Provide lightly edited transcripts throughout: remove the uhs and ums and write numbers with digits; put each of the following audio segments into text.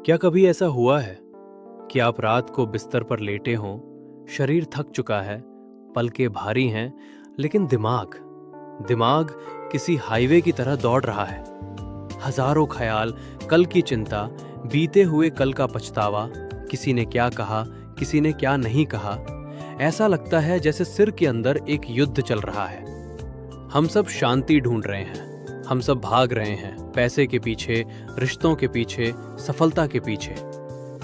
क्या कभी ऐसा हुआ है कि आप रात को बिस्तर पर लेटे हों, शरीर थक चुका है, पलकें भारी हैं, लेकिन दिमाग दिमाग किसी हाईवे की तरह दौड़ रहा है। हजारों ख्याल, कल की चिंता, बीते हुए कल का पछतावा, किसी ने क्या कहा, किसी ने क्या नहीं कहा। ऐसा लगता है जैसे सिर के अंदर एक युद्ध चल रहा है। हम सब शांति ढूंढ रहे हैं, हम सब भाग रहे हैं पैसे के पीछे, रिश्तों के पीछे, सफलता के पीछे,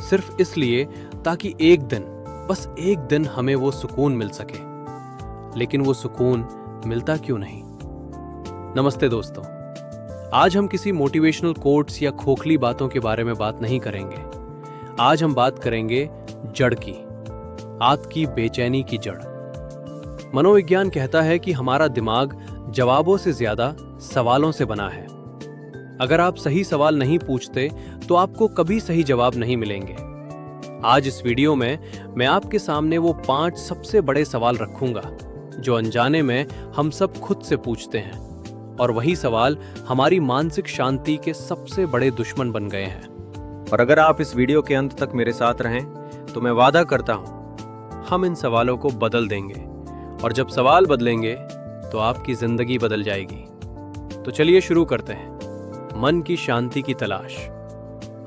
सिर्फ इसलिए ताकि एक दिन, बस एक दिन हमें वो सुकून मिल सके। लेकिन वो सुकून मिलता क्यों नहीं? नमस्ते दोस्तों, आज हम किसी मोटिवेशनल कोट्स या खोखली बातों के बारे में बात नहीं करेंगे। आज हम बात करेंगे जड़ की, आपकी बेचैनी की जड़। मनोविज्ञान कहता है कि हमारा दिमाग जवाबों से ज्यादा सवालों से बना है। अगर आप सही सवाल नहीं पूछते तो आपको कभी सही जवाब नहीं मिलेंगे। आज इस वीडियो में मैं आपके सामने वो 5 सबसे बड़े सवाल रखूंगा जो अनजाने में हम सब खुद से पूछते हैं, और वही सवाल हमारी मानसिक शांति के सबसे बड़े दुश्मन बन गए हैं। और अगर आप इस वीडियो के अंत तक मेरे साथ रहें तो मैं वादा करता हूं, हम इन सवालों को बदल देंगे, और जब सवाल बदलेंगे तो आपकी जिंदगी बदल जाएगी। तो चलिए शुरू करते हैं। मन की शांति की तलाश।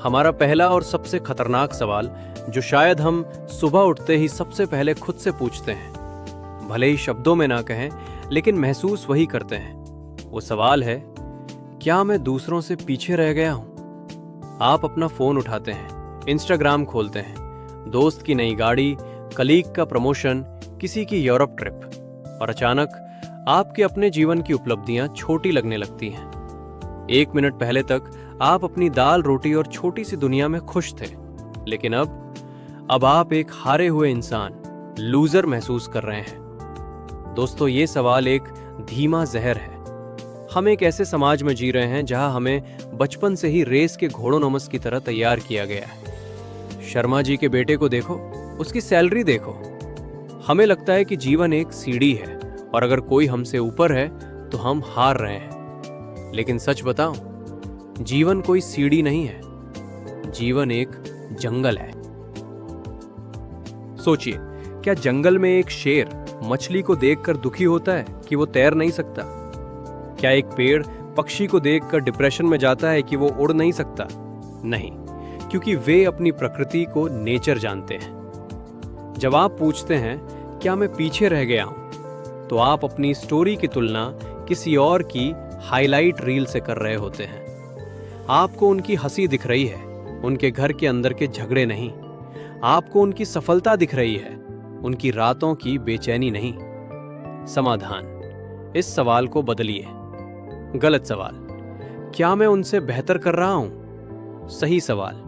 हमारा पहला और सबसे खतरनाक सवाल, जो शायद हम सुबह उठते ही सबसे पहले खुद से पूछते हैं, भले ही शब्दों में ना कहें लेकिन महसूस वही करते हैं, वो सवाल है, क्या मैं दूसरों से पीछे रह गया हूं? आप अपना फोन उठाते हैं, इंस्टाग्राम खोलते हैं, दोस्त की नई गाड़ी, कलीग का प्रमोशन, किसी की यूरोप ट्रिप, और अचानक आपके अपने जीवन की उपलब्धियां छोटी लगने लगती हैं। 1 मिनट पहले तक आप अपनी दाल रोटी और छोटी सी दुनिया में खुश थे, लेकिन अब आप एक हारे हुए इंसान, लूजर महसूस कर रहे हैं। दोस्तों, ये सवाल एक धीमा जहर है। हम एक ऐसे समाज में जी रहे हैं जहां हमें बचपन से ही रेस के घोड़ों नमस की तरह तैयार किया गया है। शर्मा जी के बेटे को देखो, उसकी सैलरी देखो। हमें लगता है कि जीवन एक सीढ़ी है, और अगर कोई हमसे ऊपर है तो हम हार रहे हैं। लेकिन सच बताऊं, जीवन कोई सीढ़ी नहीं है, जीवन एक जंगल है। सोचिए, क्या जंगल में एक शेर मछली को देखकर दुखी होता है कि वो तैर नहीं सकता? क्या एक पेड़ पक्षी को देखकर डिप्रेशन में जाता है कि वो उड़ नहीं सकता? नहीं, क्योंकि वे अपनी प्रकृति को नेचर जानते हैं। जब आप पूछते हैं क्या मैं पीछे रह गया हूं, तो आप अपनी स्टोरी की तुलना किसी और की हाईलाइट रील से कर रहे होते हैं। आपको उनकी हंसी दिख रही है, उनके घर के अंदर के झगड़े नहीं। आपको उनकी सफलता दिख रही है, उनकी रातों की बेचैनी नहीं। समाधान, इस सवाल को बदलिए। गलत सवाल, क्या मैं उनसे बेहतर कर रहा हूं? सही सवाल,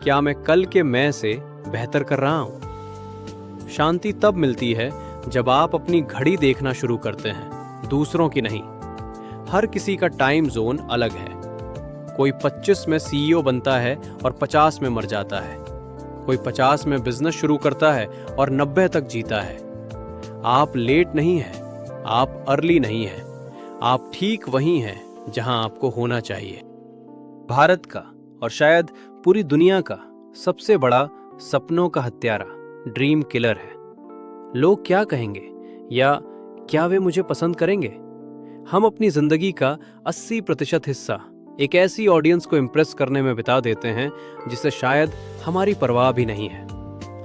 क्या मैं कल के मैं से बेहतर कर रहा हूं? शांति तब मिलती है जब आप अपनी घड़ी देखना शुरू करते हैं, दूसरों की नहीं। हर किसी का टाइम जोन अलग है। कोई 25 में सीईओ बनता है और 50 में मर जाता है। कोई 50 में बिजनेस शुरू करता है और 90 तक जीता है। आप लेट नहीं हैं, आप अर्ली नहीं हैं, आप ठीक वहीं हैं जहां आपको होना चाहिए। भारत का और शायद पूरी दुनिया का सबसे बड़ा सपनों का हत्यारा ड्रीम किलर है। लोग क्या कहेंगे, या क्या वे मुझे पसंद करेंगे? हम अपनी जिंदगी का 80% हिस्सा एक ऐसी ऑडियंस को इम्प्रेस करने में बिता देते हैं जिसे शायद हमारी परवाह भी नहीं है।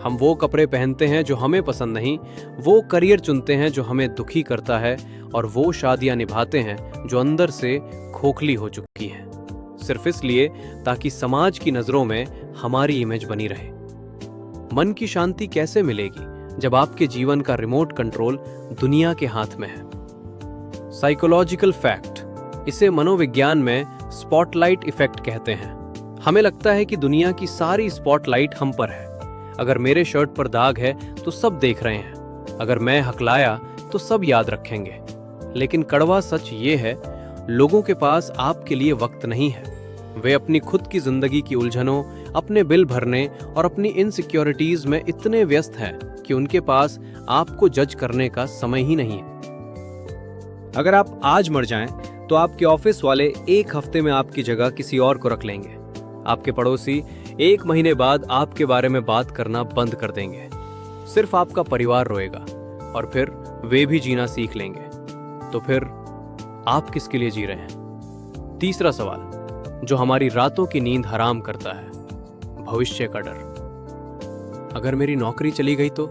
हम वो कपड़े पहनते हैं जो हमें पसंद नहीं, वो करियर चुनते हैं जो हमें दुखी करता है, और वो शादियां निभाते हैं जो अंदर से खोखली हो चुकी हैं, सिर्फ इसलिए ताकि समाज की नजरों में हमारी इमेज बनी रहे। मन की शांति कैसे मिलेगी जब आपके जीवन का रिमोट कंट्रोल दुनिया के हाथ में है? साइकोलॉजिकल फैक्ट, इसे मनोविज्ञान में स्पॉटलाइट इफेक्ट कहते हैं। हमें लगता है कि दुनिया की सारी स्पॉटलाइट हम पर है। अगर मेरे शर्ट पर दाग है तो सब देख रहे हैं, अगर मैं हकलाया तो सब याद रखेंगे। लेकिन कड़वा सच ये है, लोगों के पास आपके लिए वक्त नहीं है। वे अपनी खुद की जिंदगी की उलझनों, अपने बिल भरने और अपनी इनसिक्योरिटीज में इतने व्यस्त हैं कि उनके पास आपको जज करने का समय ही नहीं है। अगर आप आज मर जाएं तो आपके ऑफिस वाले 1 हफ्ते में आपकी जगह किसी और को रख लेंगे। आपके पड़ोसी 1 महीने बाद आपके बारे में बात करना बंद कर देंगे। सिर्फ आपका परिवार रोएगा और फिर वे भी जीना सीख लेंगे। तो फिर आप किसके लिए जी रहे हैं? तीसरा सवाल जो हमारी रातों की नींद हराम करता है, भविष्य का डर। अगर मेरी नौकरी चली गई तो?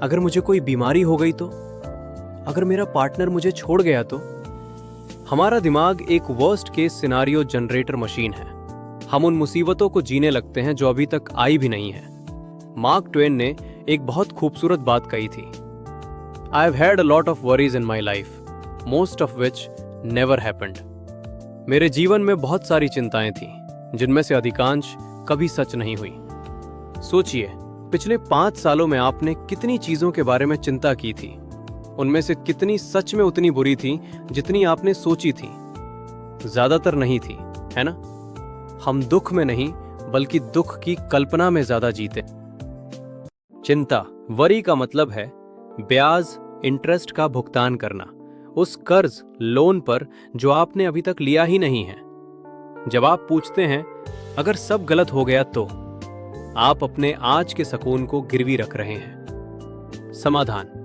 अगर मुझे कोई बीमारी हो गई तो? अगर मेरा पार्टनर मुझे छोड़ गया तो? हमारा दिमाग एक worst case scenario generator machine है। हम उन मुसीबतों को जीने लगते हैं जो अभी तक आई भी नहीं है। मार्क ट्वेन ने एक बहुत खूबसूरत बात कही थी, I have had a lot of worries in my life, most of which never happened. मेरे जीवन में बहुत सारी चिंताएं थीं, जिनमें से अधिकांश कभी सच नहीं हुई। सोचिए, पिछले 5 सालों में आपने कितनी चीजों के बारे में चिंता की थी। उनमें से कितनी सच में उतनी बुरी थी जितनी आपने सोची थी? ज्यादातर नहीं थी, है ना? हम दुख में नहीं बल्कि दुख की कल्पना में ज्यादा जीते। चिंता, वरी का मतलब है ब्याज, इंटरेस्ट का भुगतान करना, उस कर्ज, लोन पर जो आपने अभी तक लिया ही नहीं है। जब आप पूछते हैं अगर सब गलत हो गया तो, आप अपने आज के सुकून को गिरवी रख रहे हैं। समाधान,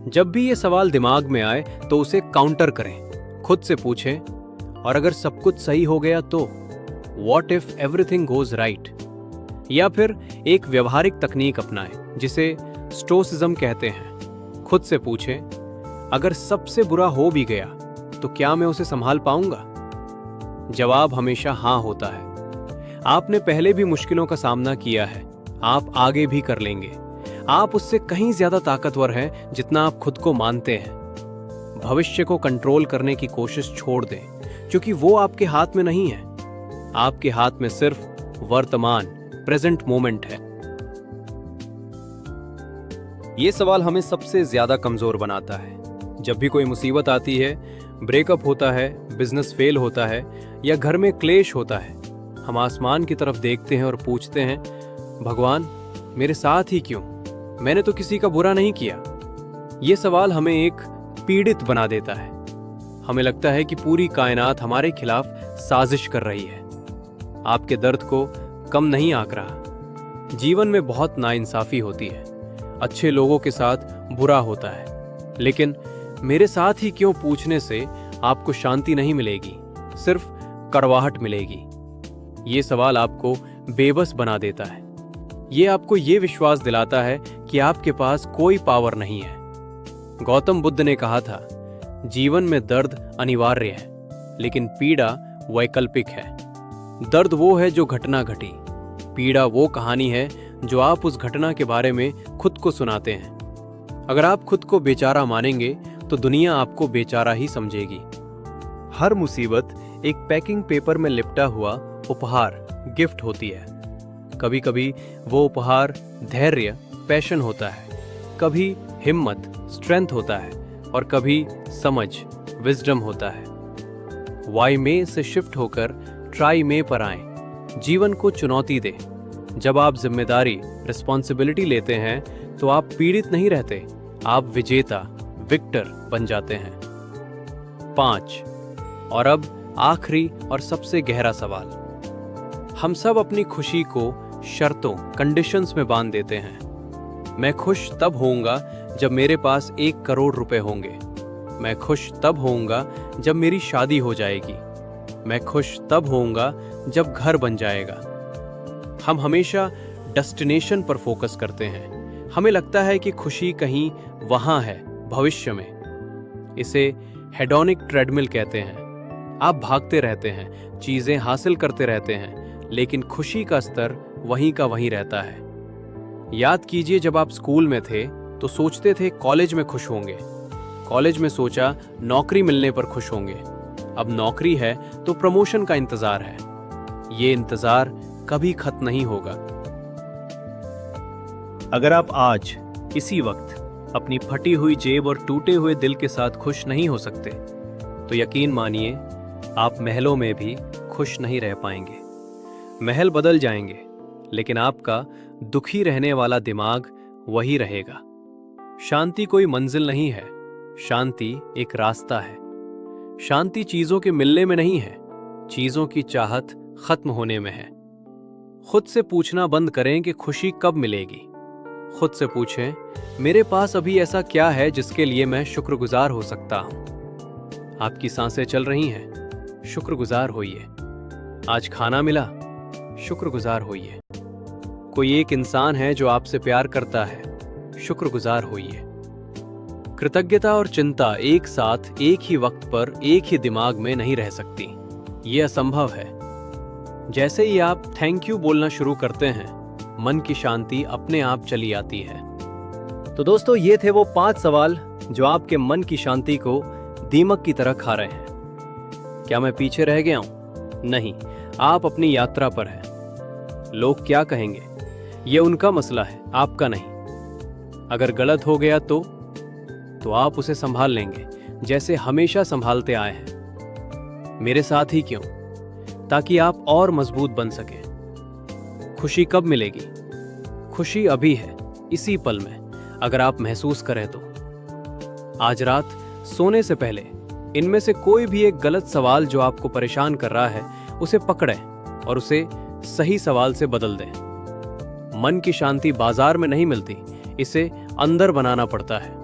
जब भी ये सवाल दिमाग में आए तो उसे काउंटर करें। खुद से पूछें, और अगर सब कुछ सही हो गया तो? What if everything goes right? या फिर एक व्यवहारिक तकनीक अपनाएं जिसे स्टोइसिज्म कहते हैं। खुद से पूछें, अगर सबसे बुरा हो भी गया तो क्या मैं उसे संभाल पाऊंगा? जवाब हमेशा हाँ होता है। आपने पहले भी मुश्किलों का सामना किया है, आप आगे भी कर लेंगे। आप उससे कहीं ज्यादा ताकतवर हैं जितना आप खुद को मानते हैं। भविष्य को कंट्रोल करने की कोशिश छोड़ दें, क्योंकि वो आपके हाथ में नहीं है। आपके हाथ में सिर्फ वर्तमान, प्रेजेंट मोमेंट है। ये सवाल हमें सबसे ज्यादा कमजोर बनाता है। जब भी कोई मुसीबत आती है, ब्रेकअप होता है, बिजनेस फेल होता है या घर में क्लेश होता है, हम आसमान की तरफ देखते हैं और पूछते हैं, भगवान मेरे साथ ही क्यों? मैंने तो किसी का बुरा नहीं किया। ये सवाल हमें एक पीड़ित बना देता है। हमें लगता है कि पूरी कायनात हमारे खिलाफ साजिश कर रही है। आपके दर्द को कम नहीं आंक रहा। जीवन में बहुत नाइंसाफी होती है, अच्छे लोगों के साथ बुरा होता है, लेकिन मेरे साथ ही क्यों पूछने से आपको शांति नहीं मिलेगी, सिर्फ कड़वाहट मिलेगी। ये सवाल आपको बेबस बना देता है। ये आपको ये विश्वास दिलाता है कि आपके पास कोई पावर नहीं है। गौतम बुद्ध ने कहा था, जीवन में दर्द अनिवार्य है, लेकिन पीड़ा वैकल्पिक है। दर्द वो है जो घटना घटी, पीड़ा वो कहानी है जो आप उस घटना के बारे में खुद को सुनाते हैं। अगर आप खुद को बेचारा मानेंगे तो दुनिया आपको बेचारा ही समझेगी। हर मुसीबत एक पैकिंग पेपर में लिपटा हुआ उपहार, गिफ्ट होती है। कभी कभी वो उपहार धैर्य, पैशन होता है, कभी हिम्मत, स्ट्रेंथ होता है, और कभी समझ, विजडम होता है। वाई में से शिफ्ट होकर ट्राई में पर आएं। जीवन को चुनौती दे। जब आप जिम्मेदारी, रिस्पॉन्सिबिलिटी लेते हैं तो आप पीड़ित नहीं रहते, आप विजेता, विक्टर बन जाते हैं। 5 और अब आखिरी और सबसे गहरा सवाल। हम सब अपनी खुशी को शर्तों, कंडीशंस में बांध देते हैं। मैं खुश तब होऊंगा जब मेरे पास 1 करोड़ रुपए होंगे। मैं खुश तब होऊंगा जब मेरी शादी हो जाएगी। मैं खुश तब होऊंगा जब घर बन जाएगा। हम हमेशा डेस्टिनेशन पर फोकस करते हैं। हमें लगता है कि खुशी कहीं वहां है, भविष्य में। इसे हेडोनिक ट्रेडमिल कहते हैं। आप भागते रहते हैं, चीजें हासिल करते रहते हैं, लेकिन खुशी का स्तर वहीं का वहीं रहता है। याद कीजिए, जब आप स्कूल में थे तो सोचते थे कॉलेज में खुश होंगे। कॉलेज में सोचा नौकरी मिलने पर खुश होंगे। अब नौकरी है तो प्रमोशन का इंतजार है। ये इंतजार कभी खत्म नहीं होगा। अगर आप आज इसी वक्त अपनी फटी हुई जेब और टूटे हुए दिल के साथ खुश नहीं हो सकते, तो यकीन मानिए आप महलों में भी खुश नहीं रह पाएंगे। महल बदल जाएंगे, लेकिन आपका दुखी रहने वाला दिमाग वही रहेगा। शांति कोई मंजिल नहीं है, शांति एक रास्ता है। शांति चीजों के मिलने में नहीं है, चीजों की चाहत खत्म होने में है। खुद से पूछना बंद करें कि खुशी कब मिलेगी। खुद से पूछें, मेरे पास अभी ऐसा क्या है जिसके लिए मैं शुक्रगुजार हो सकता हूं। आपकी सांसें चल रही हैं, शुक्रगुजार होइए। आज खाना मिला, शुक्रगुजार होइए। कोई एक इंसान है जो आपसे प्यार करता है, शुक्रगुजार होइए। कृतज्ञता और चिंता एक साथ एक ही वक्त पर एक ही दिमाग में नहीं रह सकती, ये असंभव है। जैसे ही आप थैंक यू बोलना शुरू करते हैं, मन की शांति अपने आप चली आती है। तो दोस्तों, ये थे वो 5 सवाल जो आपके मन की शांति को दीमक की तरह खा रहे हैं। क्या मैं पीछे रह गया हूं? नहीं, आप अपनी यात्रा पर हैं। लोग क्या कहेंगे, ये उनका मसला है, आपका नहीं। अगर गलत हो गया तो आप उसे संभाल लेंगे, जैसे हमेशा संभालते आए हैं। मेरे साथ ही क्यों? ताकि आप और मजबूत बन सकें। खुशी कब मिलेगी? खुशी अभी है, इसी पल में, अगर आप महसूस करें तो। आज रात सोने से पहले इनमें से कोई भी एक गलत सवाल जो आपको परेशान कर रहा है, उसे पकड़ें और उसे सही सवाल से बदल दें। मन की शांति बाजार में नहीं मिलती, इसे अंदर बनाना पड़ता है।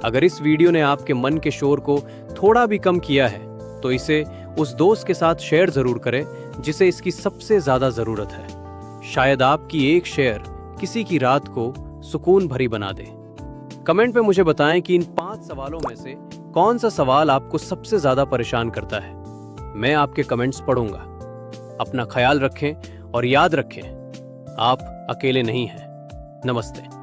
अगर इस वीडियो ने आपके मन के शोर को थोड़ा भी कम किया है, तो इसे उस दोस्त के साथ शेयर जरूर करें जिसे इसकी सबसे ज्यादा जरूरत है। शायद आपकी एक शेयर किसी की रात को सुकून भरी बना दे। कमेंट में मुझे बताएं कि इन 5 सवालों में से कौन सा सवाल आपको सबसे ज्यादा परेशान करता है। मैं आपके कमेंट्स पढ़ूंगा। अपना ख्याल रखें और याद रखें, आप अकेले नहीं हैं। नमस्ते।